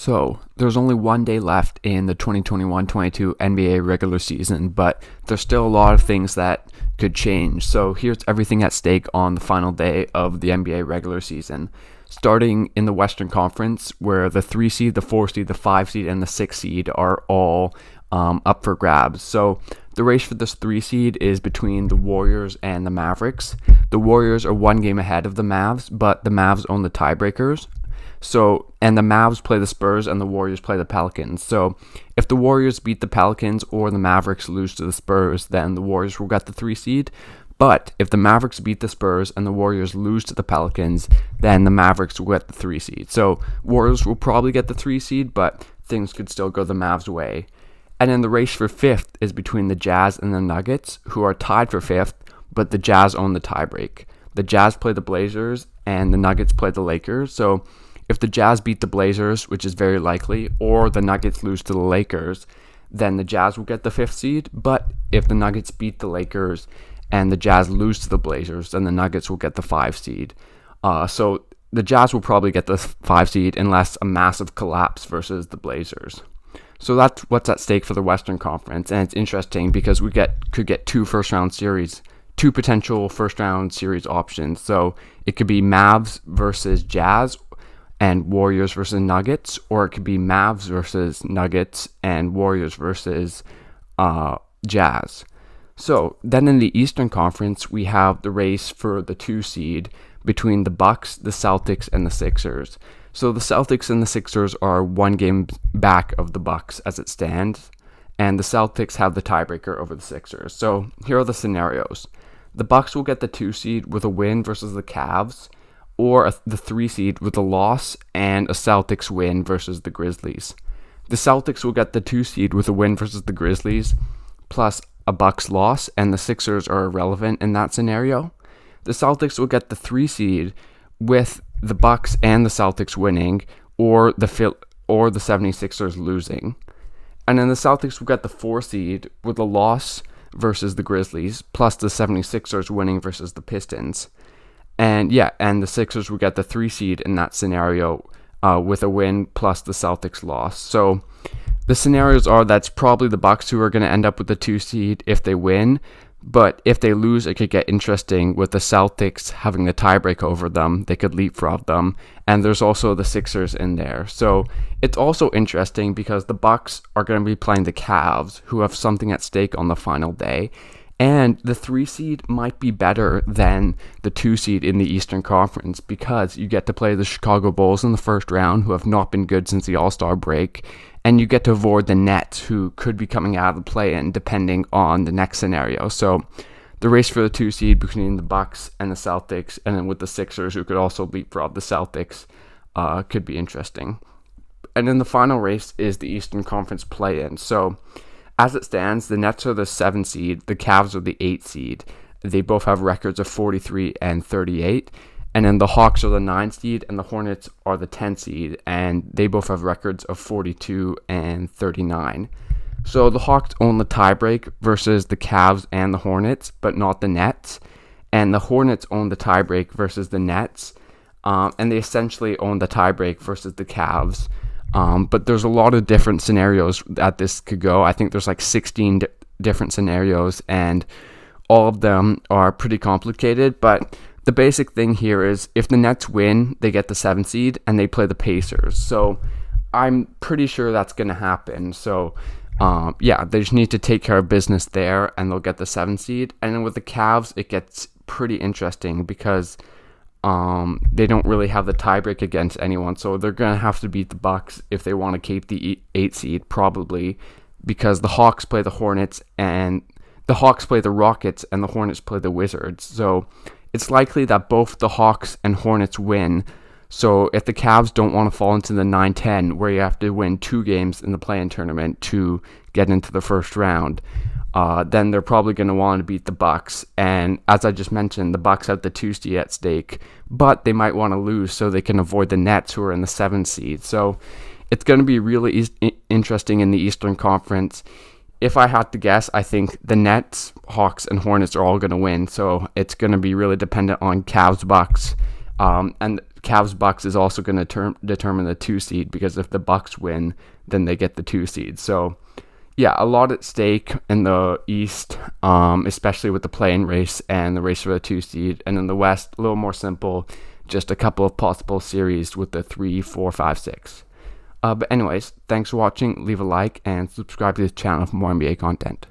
So, there's only one day left in the 2021-22 NBA regular season, but there's still a lot of things that could change. So, here's everything at stake on the final day of the NBA regular season. Starting in the Western Conference, where the 3 seed, the 4 seed, the 5 seed, and the 6 seed are all up for grabs. So, the race for this 3 seed is between the Warriors and the Mavericks. The Warriors are one game ahead of the Mavs, but the Mavs own the tiebreakers. And the Mavs play the Spurs and the Warriors play the Pelicans. So if the Warriors beat the Pelicans or the Mavericks lose to the Spurs, then the Warriors will get the 3 seed. But if the Mavericks beat the Spurs and the Warriors lose to the Pelicans, then the Mavericks will get the 3 seed. So Warriors will probably get the 3 seed, but things could still go the Mavs' way. And then the race for 5th is between the Jazz and the Nuggets, who are tied for 5th, but the Jazz own the tiebreak. The Jazz play the Blazers and the Nuggets play the Lakers. So if the Jazz beat the Blazers, which is very likely, or the Nuggets lose to the Lakers, then the Jazz will get the 5th seed. But if the Nuggets beat the Lakers and the Jazz lose to the Blazers, then the Nuggets will get the 5 seed. So the Jazz will probably get the 5 seed unless a massive collapse versus the Blazers. So that's what's at stake for the Western Conference, and it's interesting because we could get two potential first-round series options. So it could be Mavs versus Jazz and Warriors versus Nuggets, or it could be Mavs versus Nuggets and Warriors versus Jazz. So then in the Eastern Conference, we have the race for the 2 seed between the Bucks, the Celtics, and the Sixers. So the Celtics and the Sixers are one game back of the Bucks as it stands, and the Celtics have the tiebreaker over the Sixers. So here are the scenarios. The Bucks will get the 2 seed with a win versus the Cavs, or the 3 seed with a loss and a Celtics win versus the Grizzlies. The Celtics will get the 2 seed with a win versus the Grizzlies, plus a Bucks loss, and the Sixers are irrelevant in that scenario. The Celtics will get the 3 seed with the Bucks and the Celtics winning, or the 76ers losing. And then the Celtics will get the 4 seed with a loss versus the Grizzlies, plus the 76ers winning versus the Pistons. And the Sixers will get the 3 seed in that scenario with a win plus the Celtics loss. So the scenarios are that's probably the Bucks who are going to end up with the 2 seed if they win. But if they lose, it could get interesting with the Celtics having the tiebreak over them. They could leapfrog them. And there's also the Sixers in there. So it's also interesting because the Bucks are going to be playing the Cavs, who have something at stake on the final day. And the 3 seed might be better than the 2 seed in the Eastern Conference because you get to play the Chicago Bulls in the first round, who have not been good since the All-Star break. And you get to avoid the Nets, who could be coming out of the play-in depending on the next scenario. So the race for the 2 seed between the Bucks and the Celtics, and then with the Sixers, who could also leapfrog the Celtics, could be interesting. And then the final race is the Eastern Conference play-in. So as it stands, the Nets are the 7 seed, the Cavs are the 8 seed. They both have records of 43 and 38. And then the Hawks are the 9 seed and the Hornets are the 10 seed. And they both have records of 42 and 39. So the Hawks own the tiebreak versus the Cavs and the Hornets, but not the Nets. And the Hornets own the tiebreak versus the Nets. And they essentially own the tiebreak versus the Cavs. But there's a lot of different scenarios that this could go. I think there's like 16 different scenarios, and all of them are pretty complicated. But the basic thing here is if the Nets win, they get the 7 seed, and they play the Pacers. So I'm pretty sure that's going to happen. So they just need to take care of business there, and they'll get the 7 seed. And then with the Cavs, it gets pretty interesting because they don't really have the tiebreak against anyone, so they're going to have to beat the Bucks if they want to keep the 8 seed, probably, because the Hawks play the Hornets, and the Hawks play the Rockets, and the Hornets play the Wizards. So it's likely that both the Hawks and Hornets win. So if the Cavs don't want to fall into the 9-10, where you have to win 2 games in the play-in tournament to get into the first round, then they're probably going to want to beat the Bucks. And as I just mentioned, the Bucks have the 2 seed at stake, but they might want to lose so they can avoid the Nets, who are in the 7 seed. So it's going to be really interesting in the Eastern Conference. If I had to guess, I think the Nets, Hawks, and Hornets are all going to win. So it's going to be really dependent on Cavs, Bucks, and Cavs Bucks is also going to determine the 2 seed, because if the Bucks win, then they get the 2 seed. So yeah, a lot at stake in the East, especially with the play-in race and the race for the 2 seed. And in the West, a little more simple, just a couple of possible series with the 3, 4, 5, 6. But anyways, thanks for watching. Leave a like and subscribe to this channel for more NBA content.